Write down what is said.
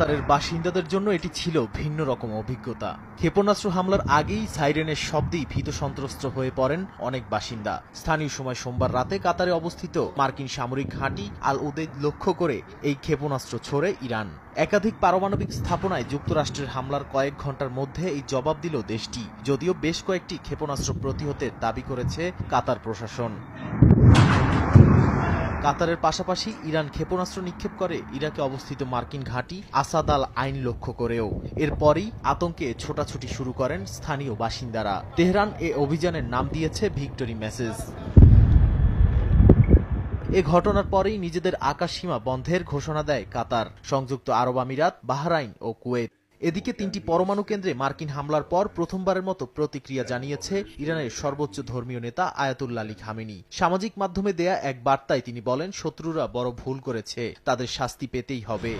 কাতারের বাসিন্দাদের জন্য এটি ছিল ভিন্ন রকম অভিজ্ঞতা। ক্ষেপণাস্ত্র হামলার আগেই সাইরেনের শব্দেই ভীত সন্ত্রস্ত হয়ে পড়েন অনেক বাসিন্দা। স্থানীয় সময় সোমবার রাতে কাতারে অবস্থিত মার্কিন সামরিক ঘাঁটি আল উদেইদ লক্ষ্য করে এই ক্ষেপণাস্ত্র ছোড়ে ইরান। একাধিক পারমাণবিক স্থাপনায় যুক্তরাষ্ট্রের হামলার কয়েক ঘন্টার মধ্যে এই জবাব দিল দেশটি, যদিও বেশ কয়েকটি ক্ষেপণাস্ত্র প্রতিহতের দাবি করেছে কাতার প্রশাসন। কাতারের পাশাপাশি ইরান ক্ষেপণাস্ত্র নিক্ষেপ করে ইরাকে অবস্থিত মার্কিন ঘাঁটি আসাদ আল আইন লক্ষ্য করেও। এরপরই আতঙ্কে ছোটাছুটি শুরু করেন স্থানীয় বাসিন্দারা। তেহরান এ অভিযানের নাম দিয়েছে ভিক্টরি মেসেজ। এ ঘটনার পরেই নিজেদের আকাশসীমা বন্ধের ঘোষণা দেয় কাতার, সংযুক্ত আরব আমিরাত, বাহরাইন ও কুয়েত। এদিকে ৩টি পরমাণু কেন্দ্রে মার্কিন হামলার পর প্রথমবারের মতো প্রতিক্রিয়া জানিয়েছে ইরানের সর্বোচ্চ ধর্মীয় নেতা আয়াতুল্লাহ আলী খামেনি। সামাজিক মাধ্যমে দেয়া এক বার্তায় তিনি বলেন, শত্রুরা বড় ভুল করেছে, তাদের শাস্তি পেতেই হবে।